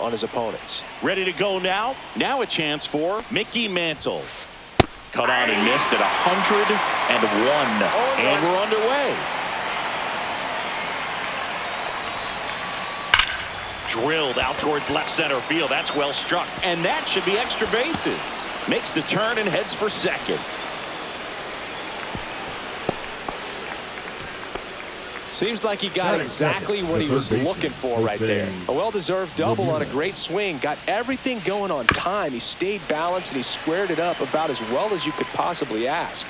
on his opponents. Ready to go now. Now a chance for Mickey Mantle. Cut on and missed at 101. And we're underway. Drilled out towards left center field. That's well struck. And that should be extra bases. Makes the turn and heads for second. Seems like he got exactly what he was looking for right there. A well-deserved double on a great swing. Got everything going on time. He stayed balanced and he squared it up about as well as you could possibly ask.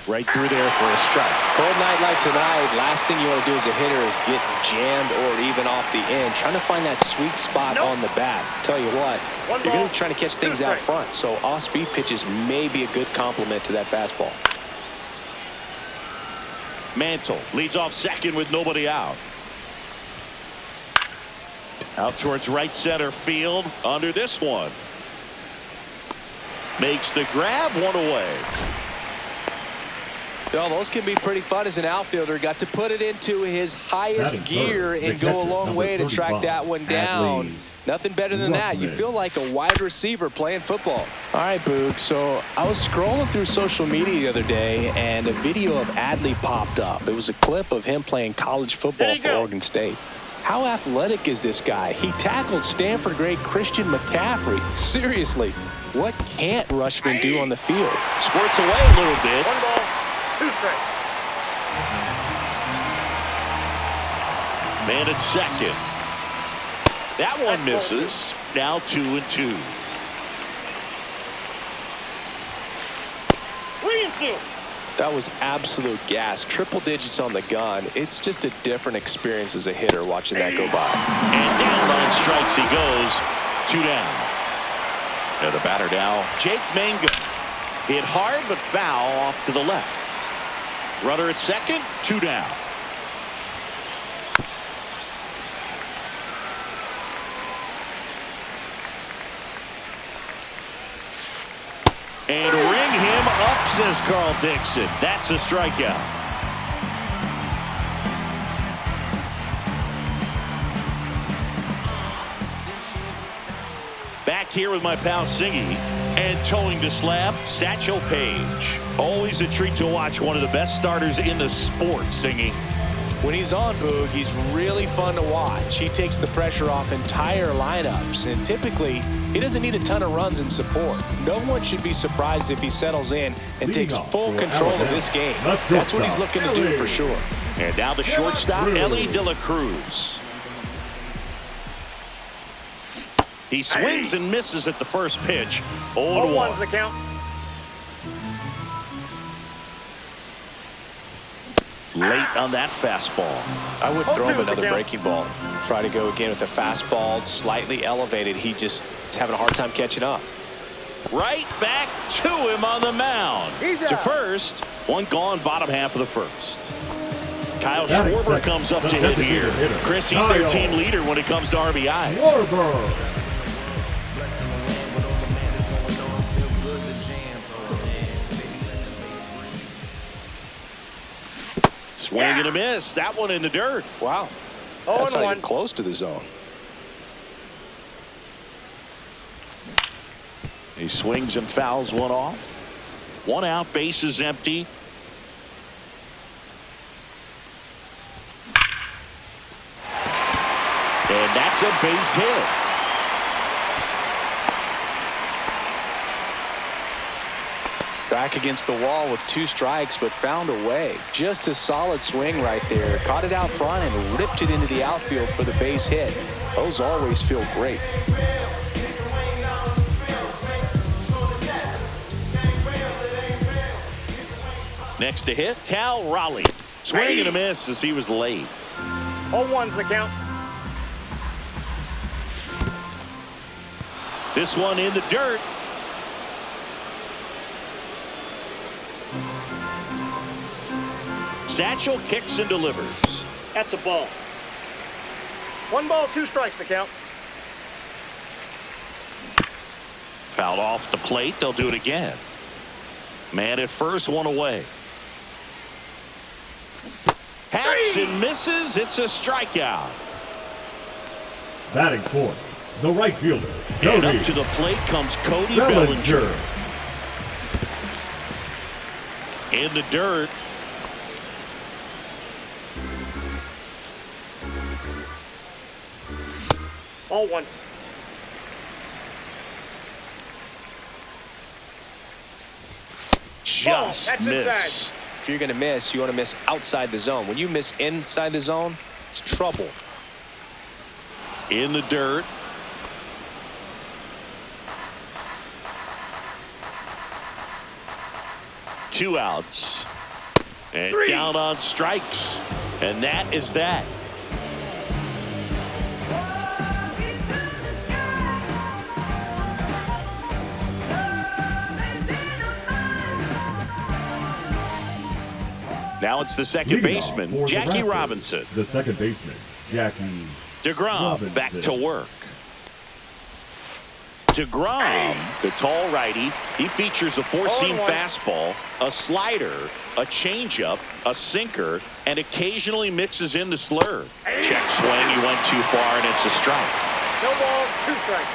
Right through there for a strike. Cold night like tonight, last thing you want to do as a hitter is get jammed or even off the end. Trying to find that sweet spot on the bat. Tell you what, you're going to be trying to catch things out front, so off-speed pitches may be a good complement to that fastball. Mantle leads off second with nobody out. Out towards right center field under this one. Makes the grab, one away. Well, those can be pretty fun as an outfielder. Got to put it into his highest gear and go a long way to track that one down. Nothing better than that. You feel like a wide receiver playing football. All right, Boog. So I was scrolling through social media the other day, and a video of Adley popped up. It was a clip of him playing college football for Oregon State. How athletic is this guy? He tackled Stanford great Christian McCaffrey. Seriously, what can't Rushman do on the field? Squirts away a little bit. 1 ball, 2 strikes. Man at second. That one misses. Now 2-2. 3-2. That was absolute gas. Triple digits on the gun. It's just a different experience as a hitter watching that go by. And down line strikes he goes. 2 down. And the batter now, Jake Mangum. Hit hard but foul off to the left. Runner at second, 2 down. And ring him up, says Carl Dixon. That's a strikeout. Back here with my pal Singy, and towing the slab, Satchel Paige. Always a treat to watch one of the best starters in the sport, Singy. When he's on, Boog, he's really fun to watch. He takes the pressure off entire lineups, and typically he doesn't need a ton of runs in support. No one should be surprised if he settles in and takes full control of this game. That's what he's looking to do for sure. And now the shortstop, Ellie De La Cruz. He swings and misses at the first pitch. 0-1. The count. Late on that fastball. I would throw him another breaking ball. Try to go again with the fastball, slightly elevated. He just is having a hard time catching up. Right back to him on the mound. To first, one gone, bottom half of the first. Kyle Schwarber comes up to hit here. Chris, he's their team leader when it comes to RBIs. Swing and a miss. That one in the dirt. Wow. That's not even close to the zone. He swings and fouls one off. 1 out, base is empty. And that's a base hit. Back against the wall with 2 strikes, but found a way. Just a solid swing right there. Caught it out front and ripped it into the outfield for the base hit. Those always feel great. Next to hit, Cal Raleigh. Swing and a miss as he was late. 0-1's the count. This one in the dirt. Satchel kicks and delivers. That's a ball. 1 ball, 2 strikes the count. Fouled off the plate. They'll do it again. Man at first, 1 away. Hacks and misses. It's a strikeout. Batting fourth, the right fielder, and up to the plate comes Cody Bellinger. In the dirt. Ball one. Just missed. If you're going to miss, you want to miss outside the zone. When you miss inside the zone, it's trouble. In the dirt. Two outs. And down on strikes. And that is that. Now it's the second baseman, Jackie Robinson. The second baseman, Jackie DeGrom back to work. DeGrom, the tall righty, he features a four-seam fastball, a slider, a changeup, a sinker, and occasionally mixes in the slurve. Check swing, he went too far, and it's a strike. No ball, 2 strikes.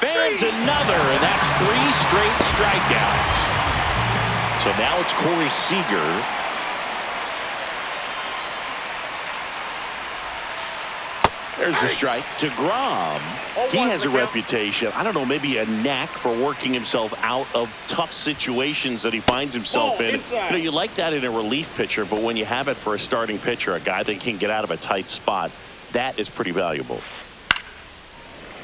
Fans another, and that's 3 straight strikeouts. So now it's Corey Seager. There's a strike. DeGrom, he has a reputation, I don't know, maybe a knack for working himself out of tough situations that he finds himself in. You know, you like that in a relief pitcher, but when you have it for a starting pitcher, a guy that can get out of a tight spot, that is pretty valuable.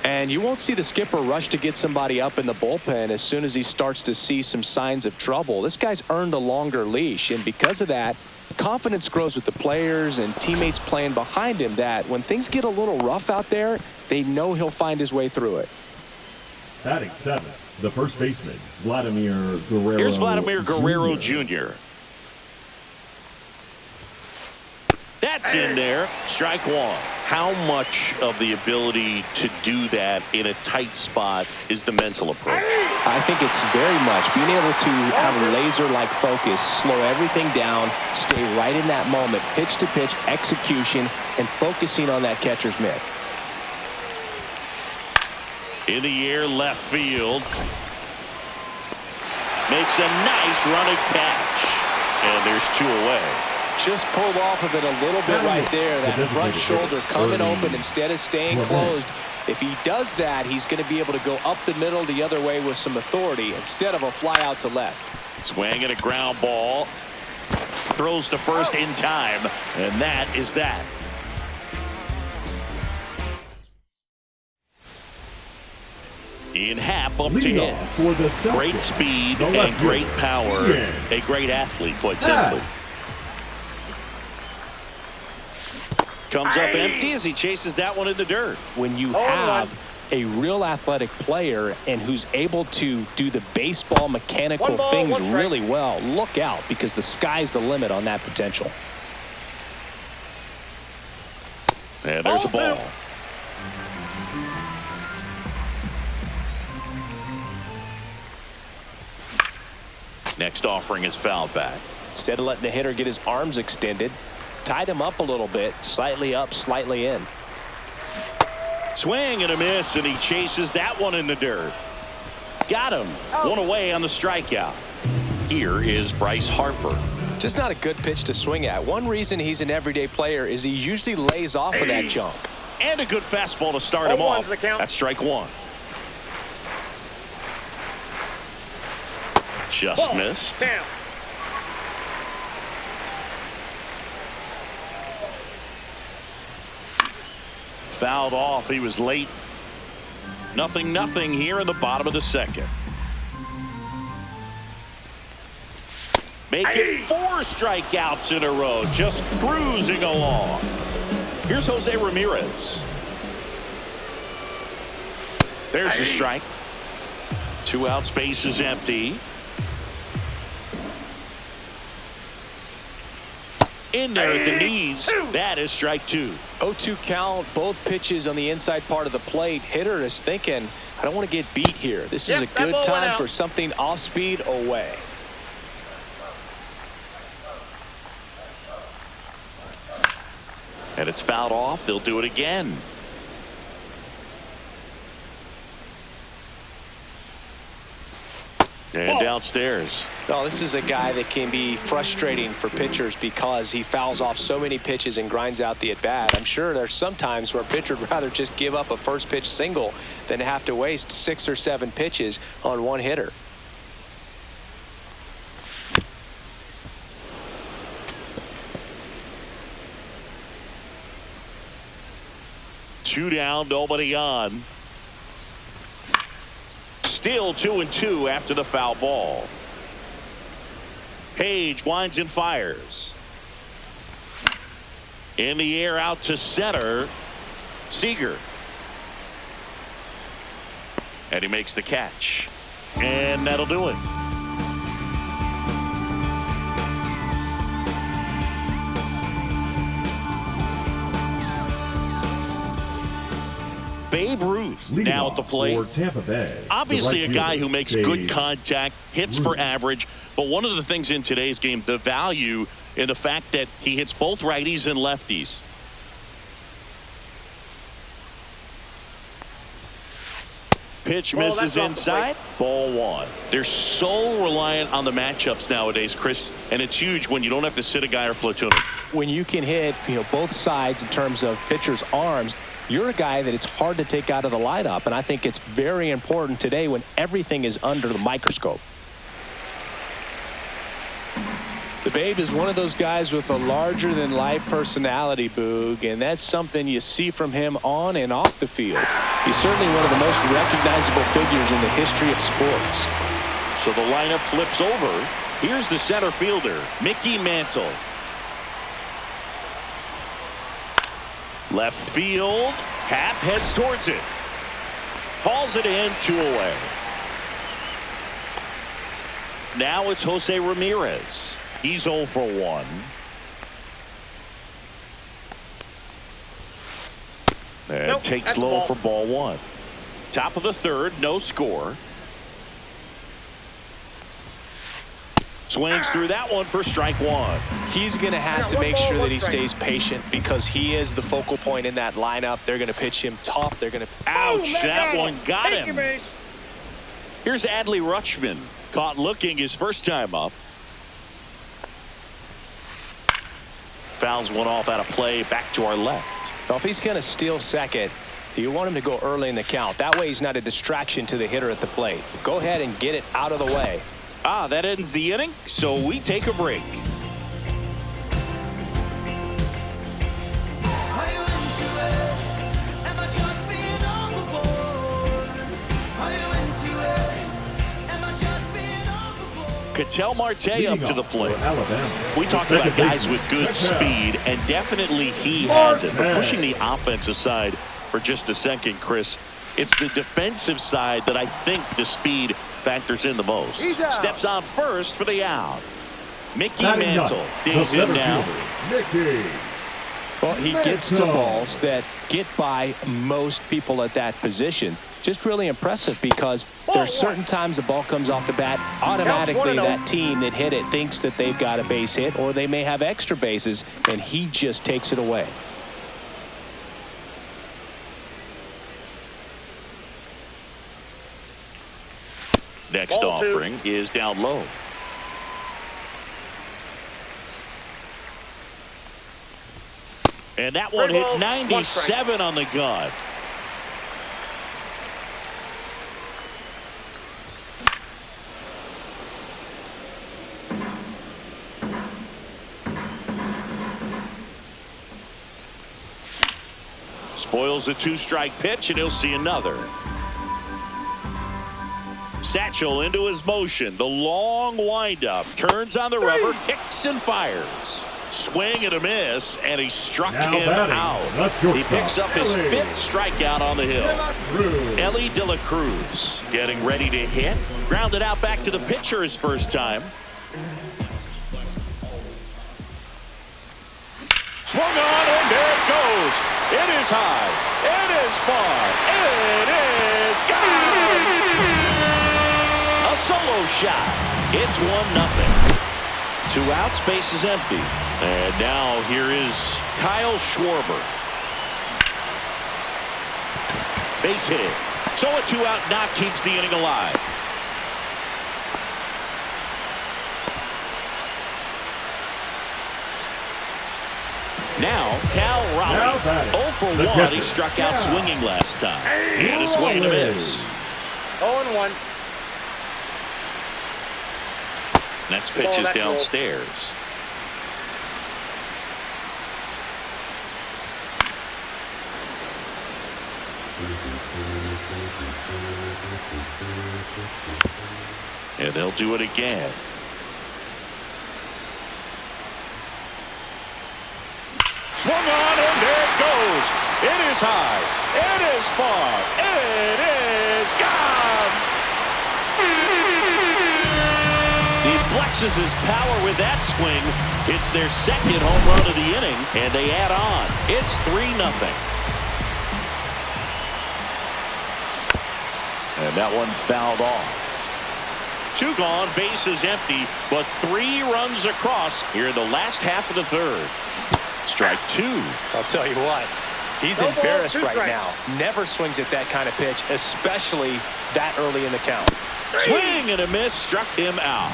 And you won't see the skipper rush to get somebody up in the bullpen as soon as he starts to see some signs of trouble. This guy's earned a longer leash, and because of that, confidence grows with the players and teammates playing behind him, that when things get a little rough out there, they know he'll find his way through it. Batting seventh, the first baseman, Vladimir Guerrero. Here's Vladimir Guerrero Jr. That's in there. Strike one. How much of the ability to do that in a tight spot is the mental approach? I think it's very much being able to have a laser-like focus, slow everything down, stay right in that moment, pitch-to-pitch execution, and focusing on that catcher's mitt. In the air, left field. Makes a nice running catch. And there's 2 away. Just pulled off of it a little bit right there. That front shoulder coming open instead of staying closed. If he does that, he's going to be able to go up the middle the other way with some authority instead of a fly out to left. Swing and a ground ball. Throws to first in time. And that is that. Ian Happ up to him. Great speed and great power. A great athlete, quite simply. Comes up empty as he chases that one in the dirt. When you have a real athletic player and who's able to do the baseball mechanical things really well, look out, because the sky's the limit on that potential. And there's a ball. Next offering is fouled back. Instead of letting the hitter get his arms extended, tied him up a little bit, slightly up, slightly in. Swing and a miss, and he chases that one in the dirt. Got him. One away on the strikeout. Here is Bryce Harper. Just not a good pitch to swing at. One reason he's an everyday player is he usually lays off of that junk. And a good fastball to start him off. That's strike one. Just missed. Down. Fouled off. He was late. 0-0 here in the bottom of the second. Make it 4 strikeouts in a row. Just cruising along. Here's Jose Ramirez. There's the strike. 2 outs, base is empty. In there at the knees. That is strike 2. 0-2 count, both pitches on the inside part of the plate. Hitter is thinking, I don't want to get beat here. This is a good time for something off speed away. And it's fouled off. They'll do it again. And downstairs. Well, this is a guy that can be frustrating for pitchers because he fouls off so many pitches and grinds out the at-bat. I'm sure there's some times where a pitcher would rather just give up a first pitch single than have to waste 6 or 7 pitches on one hitter. Two down, nobody on. Still 2-2 after the foul ball. Page winds and fires. In the air out to center. Seager. And he makes the catch. And that'll do it. Babe Ruth now at the plate. Obviously a guy who makes good contact, hits for average, but one of the things in today's game, the value in the fact that he hits both righties and lefties. Pitch misses inside. Ball 1. They're so reliant on the matchups nowadays, Chris, and it's huge when you don't have to sit a guy or platoon. When you can hit, both sides in terms of pitchers' arms, you're a guy that it's hard to take out of the lineup, and I think it's very important today when everything is under the microscope. The Babe is one of those guys with a larger-than-life personality, Boog, and that's something you see from him on and off the field. He's certainly one of the most recognizable figures in the history of sports. So the lineup flips over. Here's the center fielder, Mickey Mantle. Left field. Happ heads towards it. Hauls it in, 2 away. Now it's Jose Ramirez. He's 0 for 1. And takes low for ball 1. Top of the 3rd, no score. Swings through that one for strike 1. He's going to have to make sure that he stays patient because he is the focal point in that lineup. They're going to pitch him tough. They're going to. Ouch, that one got him. Here's Adley Rutschman. Caught looking his first time up. Fouls one off out of play, back to our left. Well, if he's going to steal second, you want him to go early in the count. That way he's not a distraction to the hitter at the plate. Go ahead and get it out of the way. That ends the inning, so we take a break. Ketel Marte up to the plate. We talked about guys with good speed, and definitely he has it. But pushing the offense aside for just a second, Chris, it's the defensive side that I think the speed factors in the most. Steps on first for the out. Mickey Mantle digs in now. Well, he gets to balls that get by most people at that position. Just really impressive because there's certain times the ball comes off the bat, automatically that team that hit it thinks that they've got a base hit or they may have extra bases, and he just takes it away. Next offering is down low. And that one hit 97 on the gun. Spoils the 2-strike pitch, and he'll see another. Satchel into his motion. The long windup. Turns on the rubber. Kicks and fires. Swing and a miss, and he struck him out. He picks up his 5th strikeout on the hill. Ellie De La Cruz getting ready to hit. Grounded out back to the pitcher his first time. Swung on, and there it goes. It is high. It is far. It is gone. A solo shot. It's 1-0. 2 outs, base is empty. And now here is Kyle Schwarber. Base hit. So a 2-out knock keeps the inning alive. Now, Cal Raleigh. 0 for 1. He struck out swinging last time. And a swing and a miss. 0-1. Next pitch is downstairs. And they'll do it again. Swung on, and there it goes. It is high. It is far. It is gone. He flexes his power with that swing. It's their second home run of the inning, and they add on. It's 3-0. And that one fouled off. 2 gone, bases empty, but 3 runs across here in the last half of the third. Strike 2. I'll tell you what, he's embarrassed right now. Never swings at that kind of pitch, especially that early in the count. Swing and a miss, struck him out.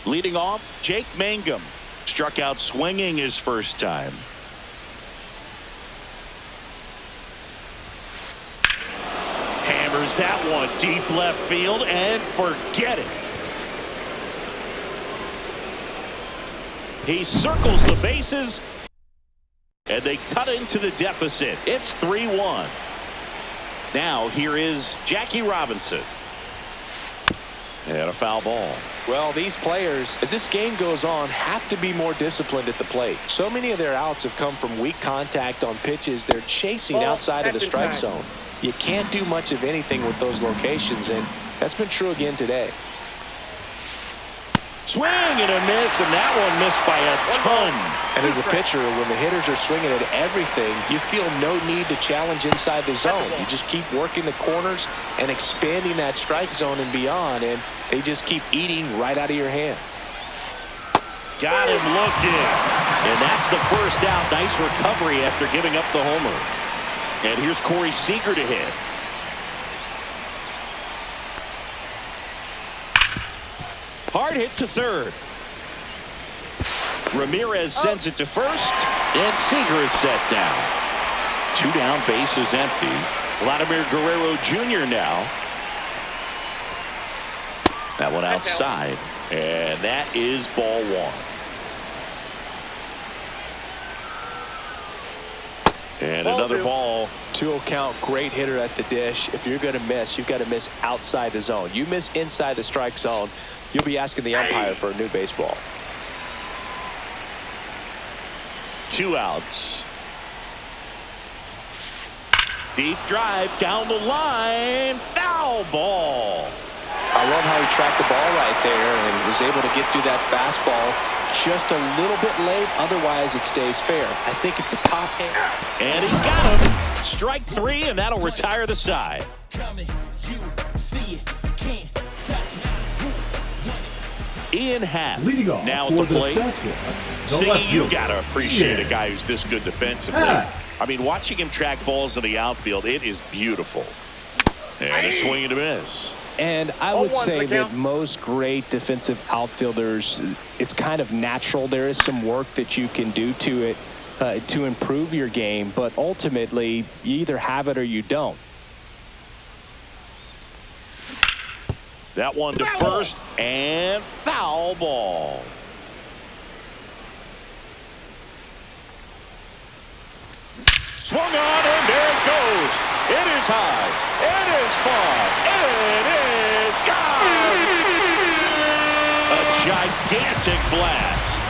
Leading off, Jake Mangum. Struck out swinging his first time. Hammers that one deep left field and forget it. He circles the bases and they cut into the deficit. It's 3-1. Now here is Jackie Robinson. And a foul ball. Well, these players, as this game goes on, have to be more disciplined at the plate. So many of their outs have come from weak contact on pitches they're chasing outside of the strike zone. You can't do much of anything with those locations, and that's been true again today. Swing and a miss, and that one missed by a ton. And as a pitcher, when the hitters are swinging at everything, you feel no need to challenge inside the zone. You just keep working the corners and expanding that strike zone and beyond, and they just keep eating right out of your hand. Got him looking. And that's the first out. Nice recovery after giving up the homer. And here's Corey Seager to hit. Hard hit to third. Ramirez sends it to first, and Seager is set down. 2 down, base is empty. Vladimir Guerrero Jr. now. That one outside, and that is ball 1. And another ball. 2-0 count, great hitter at the dish. If you're going to miss, you've got to miss outside the zone. You miss inside the strike zone, you'll be asking the umpire for a new baseball. 2 outs. Deep drive down the line. Foul ball. I love how he tracked the ball right there and was able to get through that fastball just a little bit late. Otherwise, it stays fair. I think at the top end. And he got him. Strike 3, and that'll retire the side. Ian Happ now at the plate. See, you got to appreciate a guy who's this good defensively. I mean, watching him track balls in the outfield, it is beautiful. And a swing and a miss. And I would say that most great defensive outfielders, it's kind of natural. There is some work that you can do to it to improve your game, but ultimately, you either have it or you don't. That one to first, and foul ball. Swung on, and there it goes. It is high. It is far. It is gone. A gigantic blast.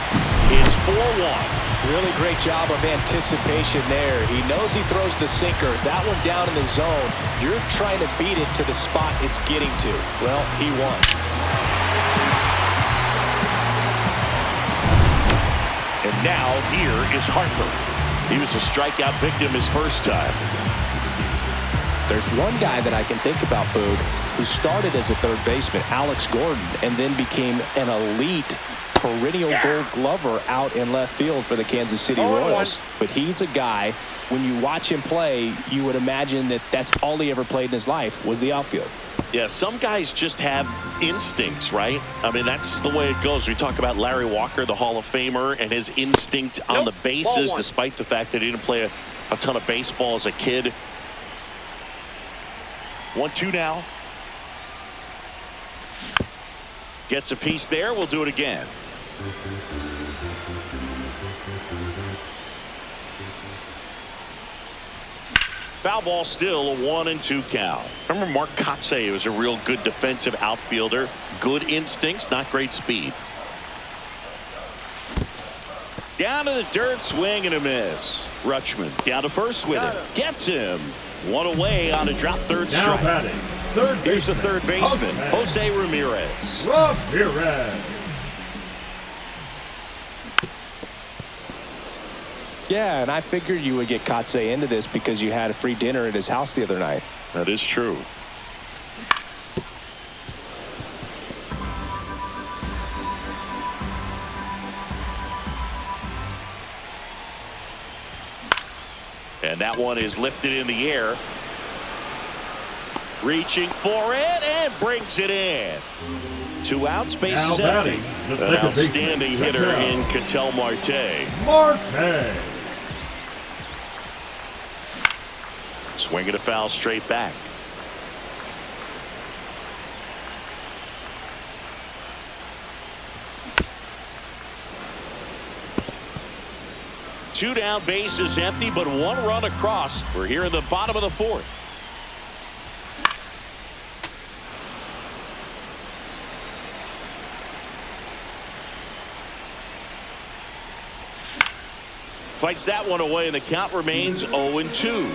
It's 4-1. Really great job of anticipation there. He knows he throws the sinker. That one down in the zone. You're trying to beat it to the spot it's getting to. Well, he won. And Now here is Harper. He was a strikeout victim his first time. There's one guy that I can think about, Boog, who started as a third baseman, Alex Gordon, and then became an elite perennial Gold Glover out in left field for the Kansas City Royals. But he's a guy, when you watch him play, you would imagine that that's all he ever played in his life was the outfield. Yeah, some guys just have instincts, right? I mean, that's the way it goes. We talk about Larry Walker, the Hall of Famer, and his instinct on the bases, despite the fact that he didn't play a ton of baseball as a kid. 1-2 now. Gets a piece there. We'll do it again. Foul ball, still a 1-2 count. Remember Mark Kotsay was a real good defensive outfielder. Good instincts, not great speed. Down to the dirt, swing and a miss. Rutschman down to first with it. Gets him. One away on a drop third strike. Here's the third baseman, Jose Ramirez. Yeah, and I figured you would get Kotsay into this because you had a free dinner at his house the other night. That is true. And that one is lifted in the air. Reaching for it and brings it in. 2 outs, bases empty. An outstanding hitter in Ketel Marte. Swinging a foul straight back. Two down, bases empty, but 1 run across. We're here in the bottom of the 4th. Fights that one away, and the count remains 0-2.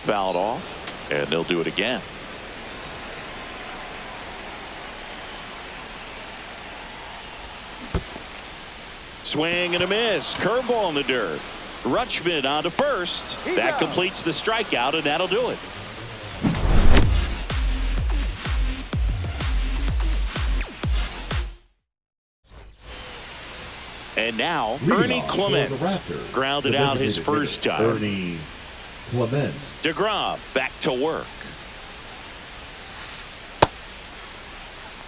Fouled off, and they'll do it again. Swing and a miss. Curveball in the dirt. Rutschman on to first. That completes the strikeout, and that'll do it. And now, Ernie Clement grounded out his first time. Ernie Clement. DeGrom back to work.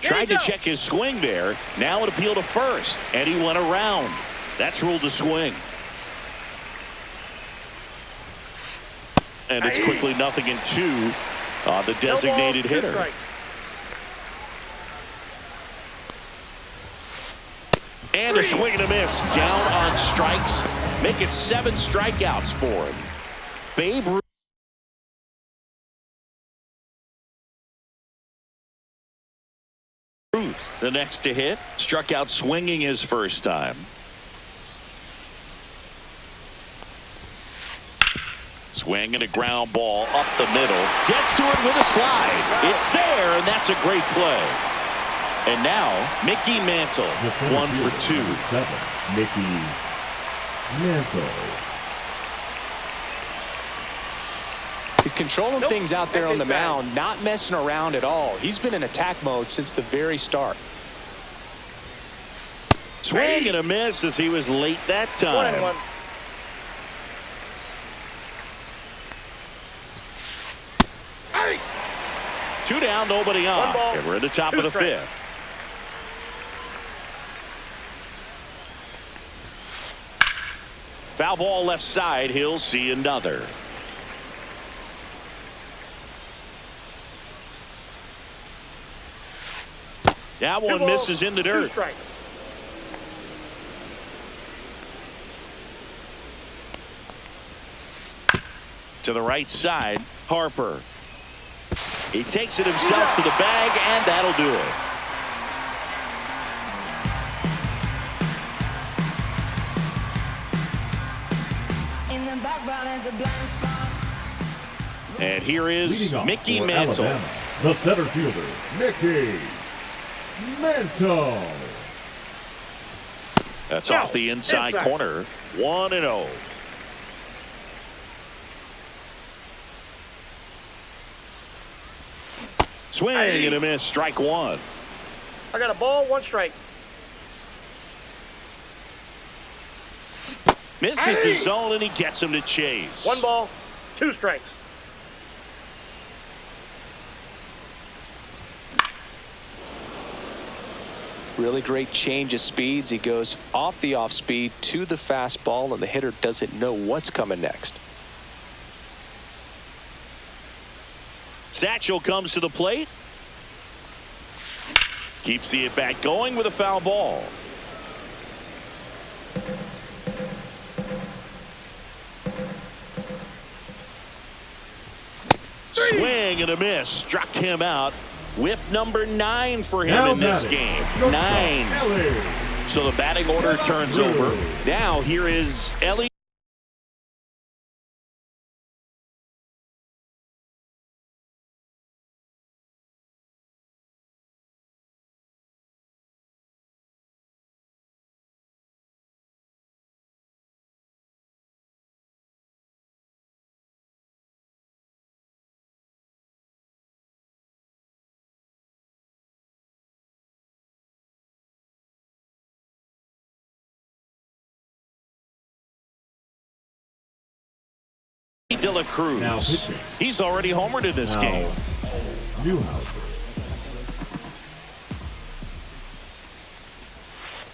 Tried to check his swing there. Now an appeal to first, and he went around. That's ruled a swing. And it's quickly 0-2 on the designated hitter. And a swing and a miss. Down on strikes. Make it 7 strikeouts for him. Babe Ruth, the next to hit. Struck out swinging his first time. Swing and a ground ball up the middle. Gets to it with a slide. It's there, and that's a great play. And now, Mickey Mantle, 1 for 2. Mickey Mantle. He's controlling things out there on the mound, not messing around at all. He's been in attack mode since the very start. Swing and a miss as he was late that time. 1-1. Two down, nobody on. And we're in the top of the 5th. Foul ball left side. He'll see another. That one misses in the dirt. To the right side, Harper. He takes it himself to the bag, and that'll do it. And here is Mickey Mantle. Alabama, the center fielder, Mickey Mental. That's off the inside corner. 1-0. Swing and a miss. Strike one. I got a ball, 1 strike. Misses the zone, and he gets him to chase. 1 ball, 2 strikes. Really great change of speeds. He goes off the off speed to the fastball, and the hitter doesn't know what's coming next. Satchel comes to the plate. Keeps the at-bat going with a foul ball. Swing and a miss. Struck him out. Whiff number 9 for him in this game. 9. So the batting order turns over. Now here is Ellie. De La Cruz. He's already homered in this game.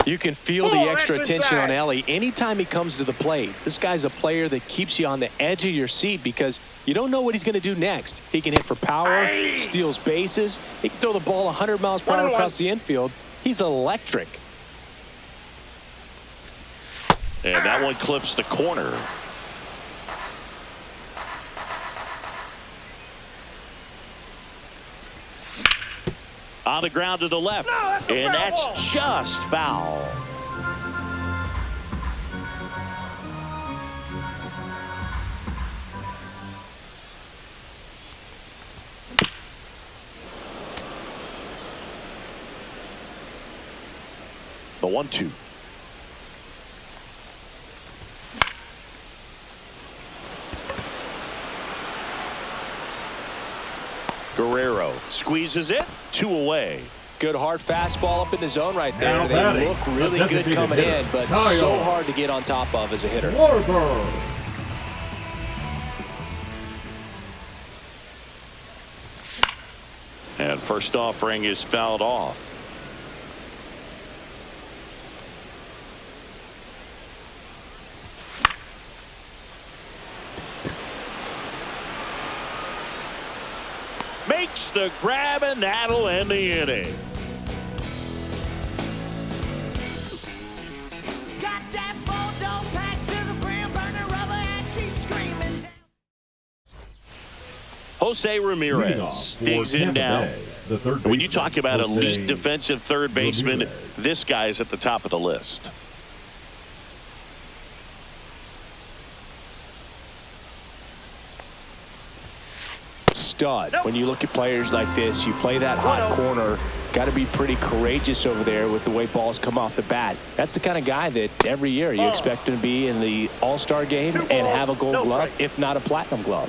You can feel the extra attention on Ellie anytime he comes to the plate. This guy's a player that keeps you on the edge of your seat because you don't know what he's going to do next. He can hit for power, steals bases. He can throw the ball 100 miles per hour across the infield. He's electric. And that one clips the corner. On the ground to the left. And that's just foul. The 1-2. Guerrero squeezes it. 2 away. Good hard fastball up in the zone right there. They look really good coming in, but so hard to get on top of as a hitter. And first offering is fouled off. Makes the grab, and that'll end the inning. Got that photo packed to the brim, burning rubber as she's screaming. Jose Ramirez digs in now. When you talk about elite defensive third baseman, this guy's at the top of the list. Stud. When you look at players like this, you play that hot corner, got to be pretty courageous over there with the way balls come off the bat. That's the kind of guy that every year you expect him to be in the All-Star game and have a gold glove, if not a platinum glove.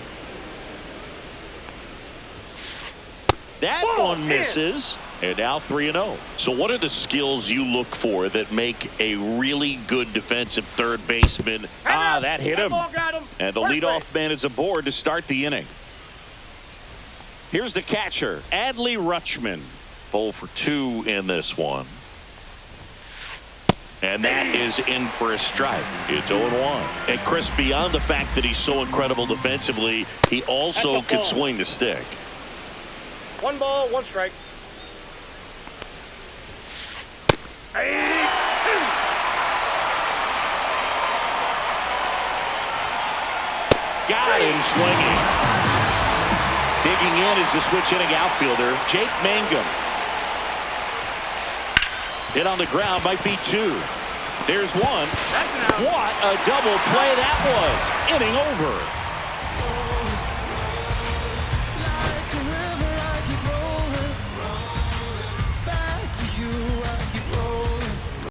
That one misses, and now 3-0. So what are the skills you look for that make a really good defensive third baseman? That hit him. And the leadoff man is aboard to start the inning. Here's the catcher, Adley Rutschman. 0 for 2 in this one. And that is in for a strike. It's 0-1. And Chris, beyond the fact that he's so incredible defensively, he also can swing the stick. 1 ball, 1 strike. Got him swinging. Digging in is the switch hitting outfielder, Jake Mangum. Hit on the ground, might be 2. There's 1. What a double play that was. Inning over.